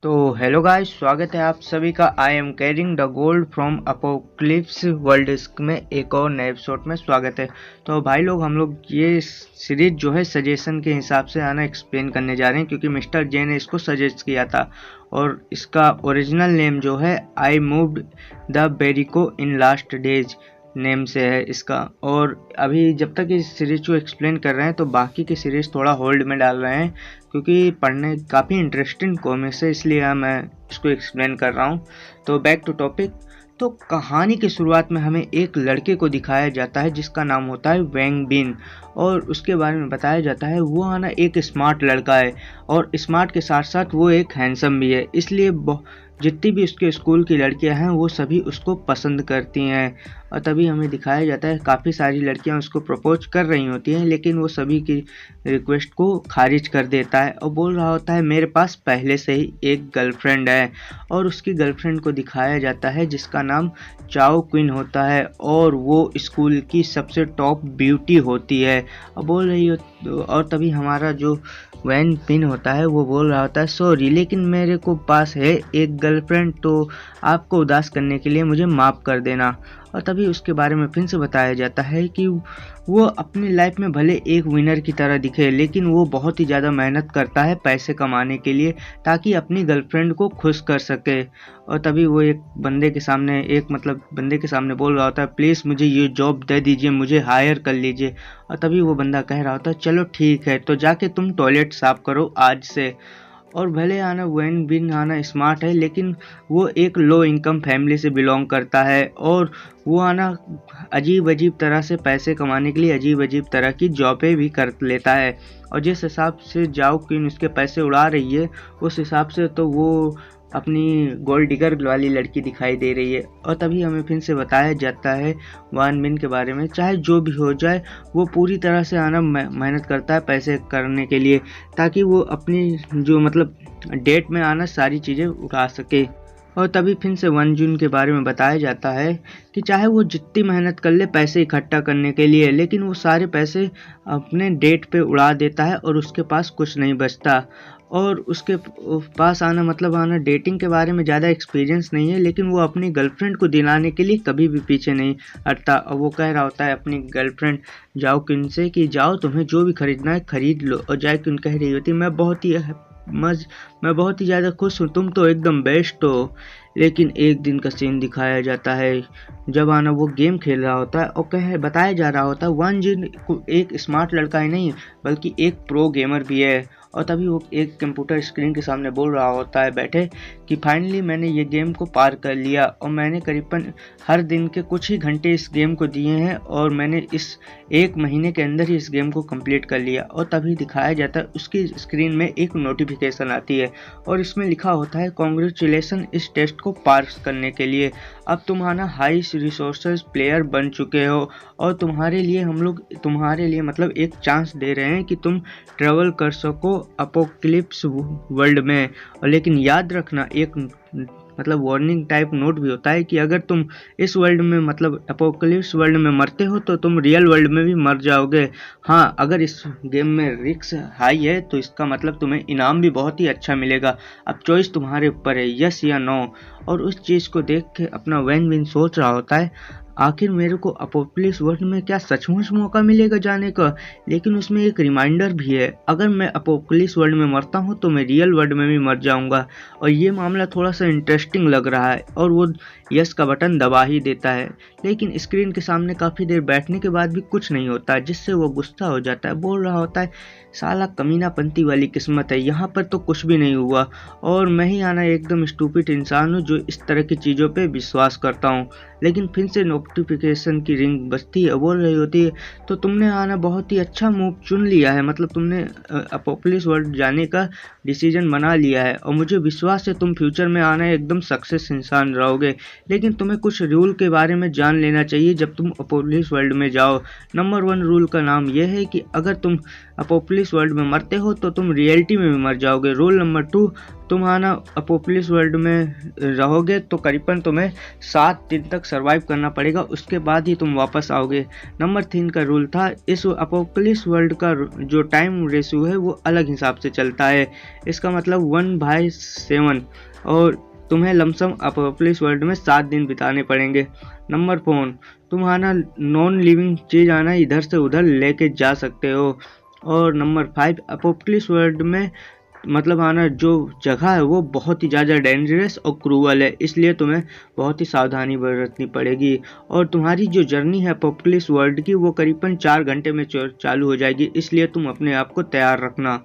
तो hello guys, स्वागत है आप सभी का। I am carrying the gold from apocalypse world में एक और नए एपिसोड में स्वागत है। तो भाई लोग, हम लोग ये सीरीज जो है सजेशन के हिसाब से एक्सप्लेन करने जा रहे हैं, क्योंकि मिस्टर जे ने इसको सजेस्ट किया था। और इसका ओरिजिनल नेम जो है I moved the Berico in last days name से है इसका। और अभी जब तक इस सीरीज को एक्सप्लेन कर रहे हैं तो बाकी की सीरीज थोड़ा होल्ड में डाल रहे हैं, क्योंकि पढ़ने काफ़ी इंटरेस्टिंग कॉमिक्स है, इसलिए मैं इसको एक्सप्लेन कर रहा हूँ। तो बैक टू टॉपिक। तो कहानी की शुरुआत में हमें एक लड़के को दिखाया जाता है जिसका नाम होता है वैंग बिन, और उसके बारे में बताया जाता है वो एक स्मार्ट लड़का है, और स्मार्ट के साथ साथ वो एक हैंडसम भी है। इसलिए जितनी भी उसके स्कूल की लड़कियां हैं वो सभी उसको पसंद करती हैं। और तभी हमें दिखाया जाता है काफ़ी सारी लड़कियां उसको प्रपोज कर रही होती हैं, लेकिन वो सभी की रिक्वेस्ट को खारिज कर देता है और बोल रहा होता है मेरे पास पहले से ही एक गर्लफ्रेंड है। और उसकी गर्लफ्रेंड को दिखाया जाता है जिसका नाम चाओ क्विन होता है, और वो स्कूल की सबसे टॉप ब्यूटी होती है। और बोल रही हो, और तभी हमारा जो वैन पिन होता है वो बोल रहा होता है सॉरी, लेकिन मेरे को पास है एक गर्लफ्रेंड, तो आपको उदास करने के लिए मुझे माफ़ कर देना। और तभी उसके बारे में फिर से बताया जाता है कि वो अपनी लाइफ में भले एक विनर की तरह दिखे, लेकिन वो बहुत ही ज़्यादा मेहनत करता है पैसे कमाने के लिए, ताकि अपनी गर्लफ्रेंड को खुश कर सके। और तभी वो एक बंदे के सामने बोल रहा होता है प्लीज़ मुझे ये जॉब दे दीजिए, मुझे हायर कर लीजिए। और तभी वो बंदा कह रहा होता है चलो ठीक है, तो जाके तुम टॉयलेट साफ करो आज से। और भले वैन बिन स्मार्ट है, लेकिन वो एक लो इनकम फैमिली से बिलोंग करता है, और वो अजीब अजीब तरह से पैसे कमाने के लिए अजीब अजीब तरह की जॉबें भी कर लेता है। और जिस हिसाब से जाओ क्वीन उसके पैसे उड़ा रही है, उस हिसाब से तो वो अपनी गोल्ड डिगर वाली लड़की दिखाई दे रही है। और तभी हमें फिर से बताया जाता है वान बिन के बारे में, चाहे जो भी हो जाए वो पूरी तरह से मेहनत करता है पैसे करने के लिए, ताकि वो अपनी जो डेट में सारी चीज़ें उठा सके। और तभी फिर से वन जून के बारे में बताया जाता है कि चाहे वो जितनी मेहनत कर ले पैसे इकट्ठा करने के लिए, लेकिन वो सारे पैसे अपने डेट पे उड़ा देता है और उसके पास कुछ नहीं बचता। और उसके पास डेटिंग के बारे में ज़्यादा एक्सपीरियंस नहीं है, लेकिन वो अपनी गर्लफ्रेंड को दिलाने के लिए कभी भी पीछे नहीं हटता। और वो कह रहा होता है अपनी गर्लफ्रेंड जाओ किन से कि जाओ तुम्हें जो भी खरीदना है खरीद लो। और जाओ किन कह रही होती मैं बहुत ही ज़्यादा खुश हूँ, तुम तो एकदम बेस्ट हो। लेकिन एक दिन का सीन दिखाया जाता है जब वो गेम खेल रहा होता है, और बताया जा रहा होता है वन जिन एक स्मार्ट लड़का ही नहीं बल्कि एक प्रो गेमर भी है। और तभी वो एक कंप्यूटर स्क्रीन के सामने बोल रहा होता है बैठे कि फाइनली मैंने ये गेम को पार कर लिया, और मैंने करीबन हर दिन के कुछ ही घंटे इस गेम को दिए हैं, और मैंने इस एक महीने के अंदर ही इस गेम को कंप्लीट कर लिया। और तभी दिखाया जाता है उसकी स्क्रीन में एक नोटिफिकेशन आती है, और इसमें लिखा होता है कॉन्ग्रेचुलेसन इस टेस्ट को पास करने के लिए, अब तुम हाई रिसोर्सेज प्लेयर बन चुके हो, और तुम्हारे लिए एक चांस दे रहे हैं कि तुम ट्रेवल कर सको अपोक्लिप्स वर्ल्ड में। और लेकिन याद रखना एक वार्निंग टाइप नोट भी होता है कि अगर तुम इस वर्ल्ड में अपोक्लिप्स वर्ल्ड में मरते हो तो तुम रियल वर्ल्ड में भी मर जाओगे। हाँ, अगर इस गेम में रिस्क हाई है तो इसका तुम्हें इनाम भी बहुत ही अच्छा मिलेगा। अब चॉइस तुम्हारे ऊपर है, यस या नो। और उस चीज़ को देख के अपना वैन विन सोच रहा होता है आखिर मेरे को अपोक्लिप्स वर्ल्ड में क्या सचमुच मौका मिलेगा जाने का। लेकिन उसमें एक रिमाइंडर भी है, अगर मैं अपोक्लिप्स वर्ल्ड में मरता हूँ तो मैं रियल वर्ल्ड में भी मर जाऊंगा। और ये मामला थोड़ा सा इंटरेस्टिंग लग रहा है, और वो यस का बटन दबा ही देता है। लेकिन स्क्रीन के सामने काफ़ी देर बैठने के बाद भी कुछ नहीं होता, जिससे वो गुस्सा हो जाता है। बोल रहा होता है साला कमीनापंती वाली किस्मत है, यहाँ पर तो कुछ भी नहीं हुआ, और मैं ही एकदम स्टूपिड इंसान हूँ जो इस तरह की चीज़ों पे विश्वास करता हूँ। लेकिन फिर से नोटिफिकेशन की रिंग बजती है, बोल रही होती है तो तुमने बहुत ही अच्छा मूव चुन लिया है, तुमने अपोक्लिप्स वर्ल्ड जाने का डिसीजन बना लिया है, और मुझे विश्वास है तुम फ्यूचर में एकदम सक्सेस इंसान रहोगे। लेकिन तुम्हें कुछ रूल के बारे में जान लेना चाहिए जब तुम अपोक्लिप्स वर्ल्ड में जाओ। नंबर 1 रूल का नाम यह है कि अगर तुम अपोपोलिस वर्ल्ड में मरते हो तो तुम रियलिटी में भी मर जाओगे। रूल नंबर 2, तुम आना अपोपोलिस वर्ल्ड में रहोगे तो करीबन तुम्हें 7 दिन तक सरवाइव करना पड़ेगा, उसके बाद ही तुम वापस आओगे। नंबर 3 का रूल था, इस अपोपोलिस वर्ल्ड का जो टाइम रेशियो है वो अलग हिसाब से चलता है। इसका मतलब 1/7 और तुम्हें लमसम अपोपोलिस वर्ल्ड में 7 दिन बिताने पड़ेंगे। नंबर 4, तुम आना नॉन लिविंग चीज आना इधर से उधर लेके जा सकते हो। और नंबर 5, अपोपोलिस वर्ल्ड में मतलब आना जो जगह है वो बहुत ही ज़्यादा डेंजरस और क्रूअल है, इसलिए तुम्हें बहुत ही सावधानी बरतनी पड़ेगी। और तुम्हारी जो जर्नी है अपोपोलिस वर्ल्ड की वो करीबन 4 घंटे में चालू हो जाएगी, इसलिए तुम अपने आप को तैयार रखना।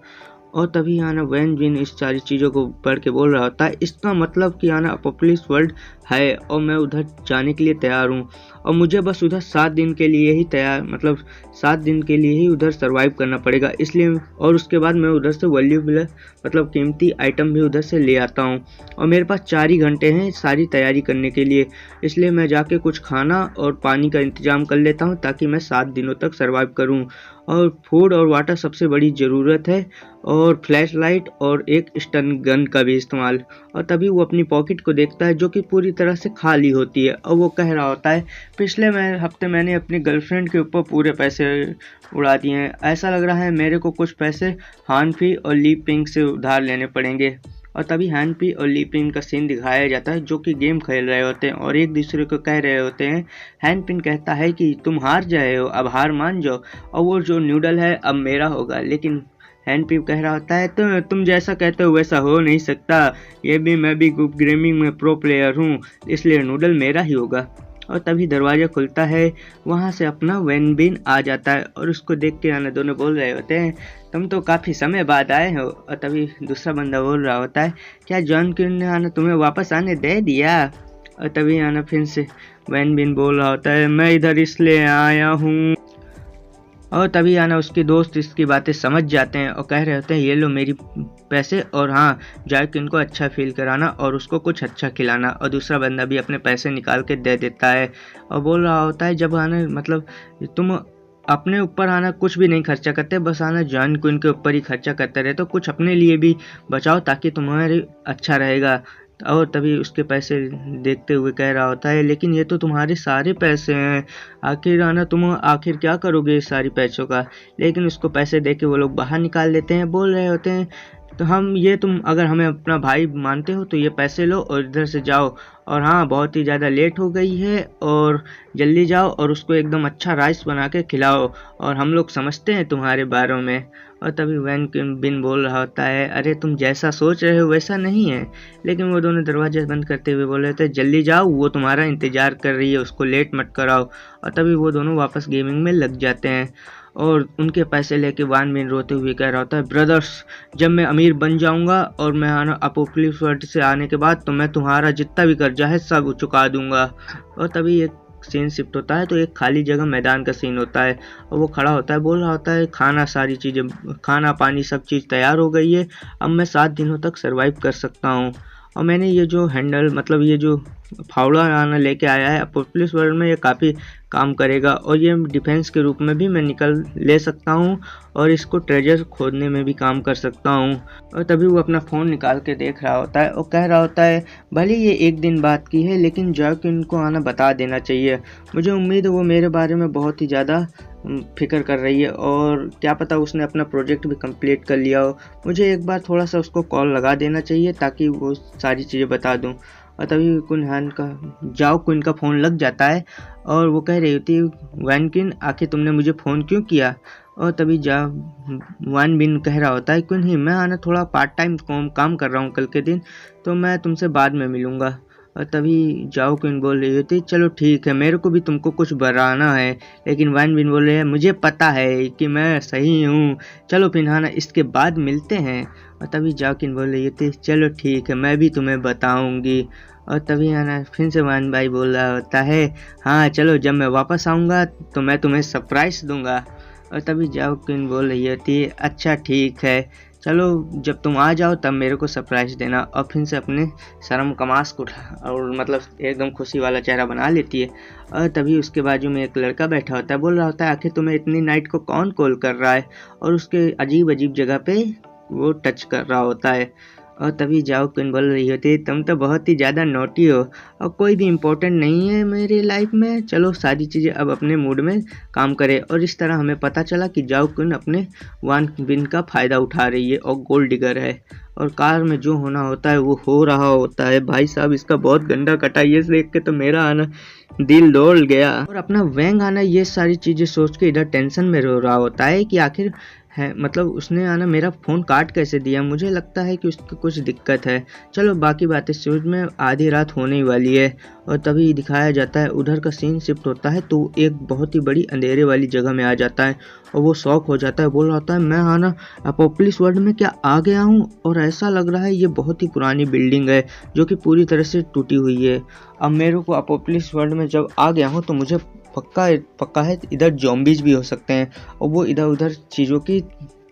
और तभी आना वैन विन इस सारी चीज़ों को पढ़ के बोल रहा होता है, इसका मतलब कि आना अपोपोलिस वर्ल्ड है और मैं उधर जाने के लिए तैयार हूँ और मुझे बस उधर 7 दिन के लिए ही 7 दिन के लिए ही उधर सरवाइव करना पड़ेगा, इसलिए और उसके बाद मैं उधर से वैल्यूएबल मतलब कीमती आइटम भी उधर से ले आता हूँ। और मेरे पास 4 ही घंटे हैं सारी तैयारी करने के लिए, इसलिए मैं जाके कुछ खाना और पानी का इंतजाम कर लेता हूँ ताकि मैं 7 दिनों तक सरवाइव करूँ। और फूड और वाटर सबसे बड़ी ज़रूरत है, और फ्लैश लाइट और एक स्टन गन का भी इस्तेमाल। और तभी वो अपनी पॉकेट को देखता है जो कि पूरी तरह से खाली होती है और वो कह रहा होता है, पिछले हफ्ते मैंने अपनी गर्लफ्रेंड के ऊपर पूरे पैसे उड़ा दिए हैं, ऐसा लग रहा है मेरे को कुछ पैसे हानफी और ली पिंग से उधार लेने पड़ेंगे। और तभी हानफी और ली पिंग का सीन दिखाया जाता है जो कि गेम खेल रहे होते हैं और एक दूसरे को कह रहे होते हैं। हानफी कहता है कि तुम हार जाए हो, अब हार मान जाओ और वो जो नूडल है अब मेरा होगा, लेकिन हैंड पिप कह रहा होता है तो तुम जैसा कहते हो वैसा हो नहीं सकता, मैं भी गेमिंग में प्रो प्लेयर हूँ, इसलिए नूडल मेरा ही होगा। और तभी दरवाज़ा खुलता है, वहाँ से अपना वैन बिन आ जाता है और उसको देख के आना दोनों बोल रहे होते हैं, तुम तो काफ़ी समय बाद आए हो। और तभी दूसरा बंदा बोल रहा होता है, क्या जॉन क्विन ने आना तुम्हें वापस आने दे दिया। और तभी आना फिर से वैन बिन बोल रहा होता है, मैं इधर इसलिए आया हूँ। और तभी आना उसके दोस्त इसकी बातें समझ जाते हैं और कह रहे होते हैं, ये लो मेरी पैसे, और हाँ जॉन को अच्छा फील कराना और उसको कुछ अच्छा खिलाना। और दूसरा बंदा भी अपने पैसे निकाल के दे देता है और बोल रहा होता है, जब आना मतलब तुम अपने ऊपर आना कुछ भी नहीं खर्चा करते, बस आना जॉन क्विन के ऊपर ही खर्चा करते रहे, तो कुछ अपने लिए भी बचाओ ताकि तुम्हारे अच्छा रहेगा। और तभी उसके पैसे देखते हुए कह रहा होता है, लेकिन ये तो तुम्हारे सारे पैसे हैं, आखिर आना तुम आखिर क्या करोगे इस सारी पैसों का। लेकिन उसको पैसे दे के वो लोग बाहर निकाल देते हैं, बोल रहे होते हैं, तो तुम अगर हमें अपना भाई मानते हो तो ये पैसे लो और इधर से जाओ, और हाँ बहुत ही ज़्यादा लेट हो गई है और जल्दी जाओ और उसको एकदम अच्छा राइस बना के खिलाओ, और हम लोग समझते हैं तुम्हारे बारे में। और तभी वैन बिन बोल रहा होता है, अरे तुम जैसा सोच रहे हो वैसा नहीं है। लेकिन वो दोनों दरवाजे बंद करते हुए बोल रहे थे, जल्दी जाओ वो तुम्हारा इंतज़ार कर रही है, उसको लेट मत कराओ। और तभी वो दोनों वापस गेमिंग में लग जाते हैं और उनके पैसे लेके वैन बिन रोते हुए कह रहा होता है, ब्रदर्स जब मैं अमीर बन जाऊंगा और मैं अपोपोलिस वर्ल्ड से आने के बाद तो मैं तुम्हारा जितना भी कर्जा है सब चुका दूंगा। और तभी एक सीन शिफ्ट होता है तो एक खाली जगह मैदान का सीन होता है और वो खड़ा होता है, बोल रहा होता है, सारी चीज़ें खाना पानी सब चीज़ तैयार हो गई है, अब मैं 7 दिनों तक सरवाइव कर सकता हूँ। और मैंने ये जो हैंडल मतलब ये जो फावड़ा आना लेके आया है अपोपोलिस वर्ल्ड में, ये काफ़ी काम करेगा और ये डिफेंस के रूप में भी मैं ले सकता हूँ और इसको ट्रेजर खोदने में भी काम कर सकता हूँ। और तभी वो अपना फ़ोन निकाल के देख रहा होता है और कह रहा होता है, भले ये एक दिन बात की है लेकिन जॉक इनको आना बता देना चाहिए, मुझे उम्मीद है वो मेरे बारे में बहुत ही ज़्यादा फिक्र कर रही है और क्या पता उसने अपना प्रोजेक्ट भी कंप्लीट कर लिया हो, मुझे एक बार थोड़ा सा उसको कॉल लगा देना चाहिए ताकि वो सारी चीज़ें बता दूँ। और तभी क्विन का फ़ोन लग जाता है और वो कह रही होती है, वैन क्विन आखिर तुमने मुझे फ़ोन क्यों किया। और तभी वैन बिन कह रहा होता है, क्विन ही मैं आना थोड़ा पार्ट टाइम काम कर रहा हूँ कल के दिन, तो मैं तुमसे बाद में मिलूँगा। और तभी क्विन बोल रही होती, चलो ठीक है, मेरे को भी तुमको कुछ बढ़ाना है, लेकिन वैन बिन बोल रहे हैं, मुझे पता है कि मैं सही हूँ, चलो फिर इसके बाद मिलते हैं। और तभी क्विन बोल रही होती, चलो ठीक है, मैं भी तुम्हें बताऊँगी। और तभी फिर से वैन भाई बोल रहा होता है, हाँ चलो जब मैं वापस आऊँगा तो मैं तुम्हें सरप्राइज़ दूँगा। और तभी क्विन बोल रही होती है, अच्छा ठीक है, चलो जब तुम आ जाओ तब मेरे को सरप्राइज देना। और फिर से अपने शर्म का मास्क उठा और मतलब एकदम खुशी वाला चेहरा बना लेती है। और तभी उसके बाजू में एक लड़का बैठा होता है, बोल रहा होता है आखिर तुम्हें इतनी नाइट को कौन कॉल कर रहा है, और उसके अजीब अजीब जगह पे वो टच कर रहा होता है। और तभी जाओ क्वीन बोल रही होती है तुम तो बहुत ही ज़्यादा नोटी हो और कोई भी इम्पोर्टेंट नहीं है मेरी लाइफ में, चलो सारी चीज़ें अब अपने मूड में काम करें। और इस तरह हमें पता चला कि जाओ क्वीन अपने वान बिन का फ़ायदा उठा रही है और गोल्ड डिगर है, और कार में जो होना होता है वो हो रहा होता है। भाई साहब इसका बहुत गंदा कटा, ये देख के तो मेरा आना दिल डोल गया। और अपना वैंग आना ये सारी चीज़ें सोच के इधर टेंशन में रो रहा होता है कि आखिर है मतलब उसने आना मेरा फ़ोन काट कैसे दिया, मुझे लगता है कि उसकी कुछ दिक्कत है। चलो बाकी बातें समझ में, आधी रात होने ही वाली है। और तभी दिखाया जाता है उधर का सीन शिफ्ट होता है तो एक बहुत ही बड़ी अंधेरे वाली जगह में आ जाता है और वो शॉक हो जाता है, बोल रहा होता है मैं आना अपोक्लिप्स वर्ल्ड में क्या आ गया हूँ, और ऐसा लग रहा है ये बहुत ही पुरानी बिल्डिंग है जो कि पूरी तरह से टूटी हुई है। अब मेरे को अपोक्लिप्स वर्ल्ड में जब आ गया हूँ तो मुझे पक्का है इधर ज़ॉम्बीज भी हो सकते हैं। और वो इधर उधर चीज़ों की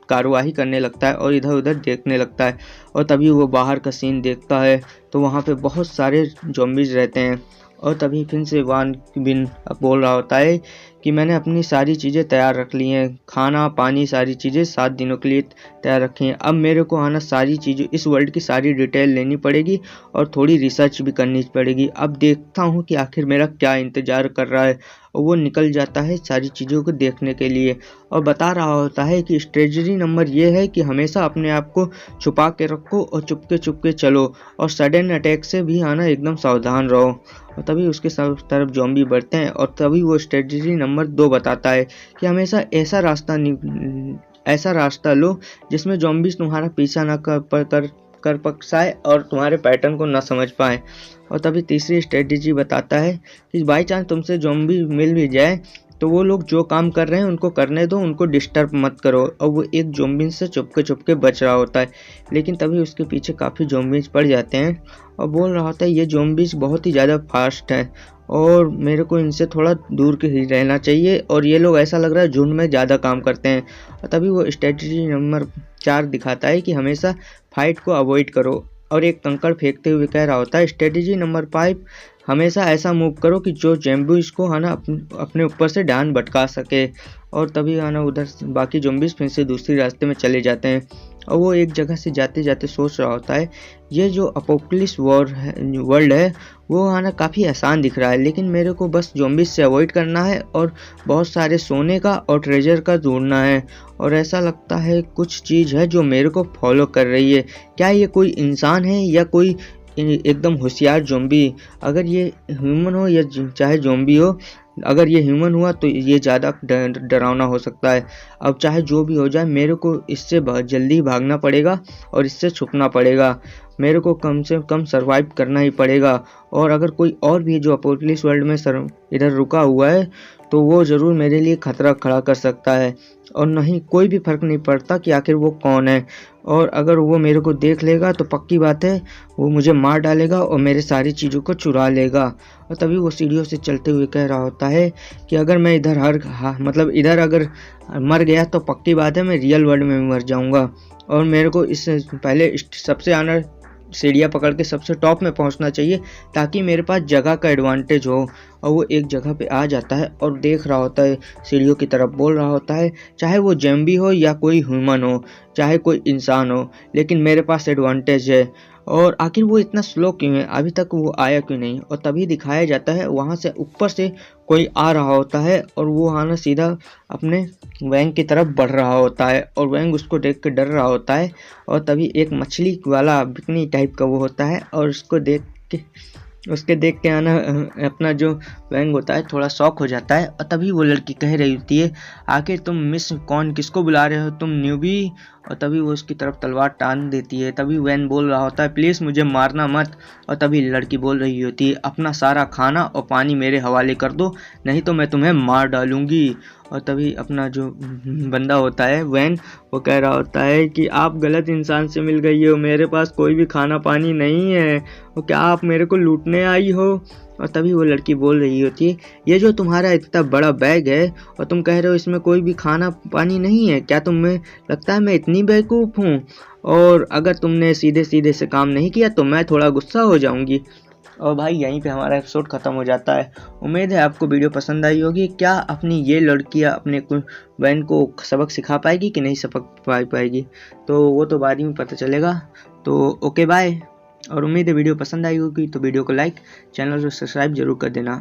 कार्यवाही करने लगता है और इधर उधर देखने लगता है। और तभी वो बाहर का सीन देखता है तो वहाँ पे बहुत सारे ज़ॉम्बीज रहते हैं। और तभी फिर से वान बिन बोल रहा होता है कि मैंने अपनी सारी चीज़ें तैयार रख ली हैं, खाना पानी सारी चीज़ें 7 दिनों के लिए तैयार रखी हैं। अब मेरे को आना सारी चीज़ें इस वर्ल्ड की सारी डिटेल लेनी पड़ेगी और थोड़ी रिसर्च भी करनी पड़ेगी। अब देखता हूँ कि आखिर मेरा क्या इंतज़ार कर रहा है। और वो निकल जाता है सारी चीज़ों को देखने के लिए और बता रहा होता है कि स्ट्रेटजी नंबर ये है कि हमेशा अपने आप को छुपा के रखो और चुपके चलो, और सडन अटैक से भी आना एकदम सावधान रहो। और तभी उसके सब तरफ ज़ॉम्बी बढ़ते हैं और तभी वो स्ट्रेटजी नंबर 2 बताता है कि हमेशा ऐसा रास्ता लो जिसमें ज़ॉम्बीज तुम्हारा पीछा ना कर पकसाए और तुम्हारे पैटर्न को ना समझ पाए। और तभी तीसरी स्ट्रेटजी बताता है कि बाई चांस तुमसे ज़ॉम्बी मिल भी जाए तो वो लोग जो काम कर रहे हैं उनको करने दो, उनको डिस्टर्ब मत करो। और वो एक ज़ॉम्बी से चुपके बच रहा होता है, लेकिन तभी उसके पीछे काफ़ी ज़ॉम्बीज पड़ जाते हैं और बोल रहा होता है ये ज़ॉम्बीज बहुत ही ज़्यादा फास्ट है और मेरे को इनसे थोड़ा दूर के ही रहना चाहिए, और ये लोग ऐसा लग रहा है झुंड में ज़्यादा काम करते हैं। और तभी वो स्ट्रेटजी नंबर 4 दिखाता है कि हमेशा फाइट को अवॉइड करो, और एक कंकड़ फेंकते हुए कह रहा होता है स्ट्रेटजी नंबर 5 हमेशा ऐसा मूव करो कि जो ज़ॉम्बीज़ को है ना अपने ऊपर से ध्यान भटका सके। और तभी है ना उधर बाकी ज़ॉम्बीज़ फिर से दूसरे रास्ते में चले जाते हैं और वो एक जगह से जाते जाते सोच रहा होता है ये जो अपोक्लिप्स वर्ल्ड है वो है ना काफ़ी आसान दिख रहा है, लेकिन मेरे को बस ज़ॉम्बीज़ से अवॉइड करना है और बहुत सारे सोने का और ट्रेजर का ढूंढना है। और ऐसा लगता है कुछ चीज़ है जो मेरे को फॉलो कर रही है, क्या ये कोई इंसान है या कोई एकदम होशियार ज़ॉम्बी। अगर ये ह्यूमन हो या चाहे ज़ॉम्बी हो, अगर ये ह्यूमन हुआ तो ये ज़्यादा डरावना हो सकता है। अब चाहे जो भी हो जाए मेरे को इससे बहुत जल्दी भागना पड़ेगा और इससे छुपना पड़ेगा, मेरे को कम से कम सरवाइव करना ही पड़ेगा। और अगर कोई और भी जो अपोक्लिप्स वर्ल्ड में इधर रुका हुआ है तो वो ज़रूर मेरे लिए खतरा खड़ा कर सकता है, और नहीं कोई भी फ़र्क नहीं पड़ता कि आखिर वो कौन है। और अगर वो मेरे को देख लेगा तो पक्की बात है वो मुझे मार डालेगा और मेरे सारी चीज़ों को चुरा लेगा। और तभी वो सीढ़ियों से चलते हुए कह रहा होता है कि अगर मैं इधर मतलब इधर अगर मर गया तो पक्की बात है मैं रियल वर्ल्ड में मर जाऊंगा, और मेरे को इससे पहले सबसे आना सीढ़ियाँ पकड़ के सबसे टॉप में पहुंचना चाहिए ताकि मेरे पास जगह का एडवांटेज हो। और वो एक जगह पे आ जाता है और देख रहा होता है सीढ़ियों की तरफ, बोल रहा होता है चाहे वो ज़ॉम्बी हो या कोई ह्यूमन हो, चाहे कोई इंसान हो, लेकिन मेरे पास एडवांटेज है। और आखिर वो इतना स्लो क्यों है, अभी तक वो आया क्यों नहीं। और तभी दिखाया जाता है वहाँ से ऊपर से कोई आ रहा होता है और वो आना सीधा अपने वैंग की तरफ बढ़ रहा होता है और वैंग उसको देख के डर रहा होता है। और तभी एक मछली वाला बिकनी टाइप का वो होता है और उसके देख के आना अपना जो वैंग होता है थोड़ा शॉक हो जाता है। और तभी वो लड़की कह रही होती है आखिर तुम मिस कौन किसको बुला रहे हो, तुम न्यूबी। और तभी वो उसकी तरफ तलवार टान देती है। तभी वैन बोल रहा होता है प्लीज़ मुझे मारना मत। और तभी लड़की बोल रही होती है अपना सारा खाना और पानी मेरे हवाले कर दो नहीं तो मैं तुम्हें मार डालूंगी। और तभी अपना जो बंदा होता है वैन वो कह रहा होता है कि आप गलत इंसान से मिल गई हो, मेरे पास कोई भी खाना पानी नहीं है, और क्या आप मेरे को लूटने आई हो। और तभी वो लड़की बोल रही होती है, ये जो तुम्हारा इतना बड़ा बैग है और तुम कह रहे हो इसमें कोई भी खाना पानी नहीं है, क्या तुम्हें लगता है मैं इतनी बेवकूफ़ हूँ? और अगर तुमने सीधे सीधे से काम नहीं किया तो मैं थोड़ा गुस्सा हो जाऊंगी। और भाई यहीं पे हमारा एपिसोड ख़त्म हो जाता है। उम्मीद है आपको वीडियो पसंद आई होगी। क्या अपनी ये लड़कियाँ अपने बहन को सबक सिखा पाएगी कि नहीं सबक पाएगी, तो वो तो बाद ही में पता चलेगा। तो ओके बाय। और उम्मीद है वीडियो पसंद आई होगी, तो वीडियो को लाइक, चैनल को सब्सक्राइब जरूर कर देना।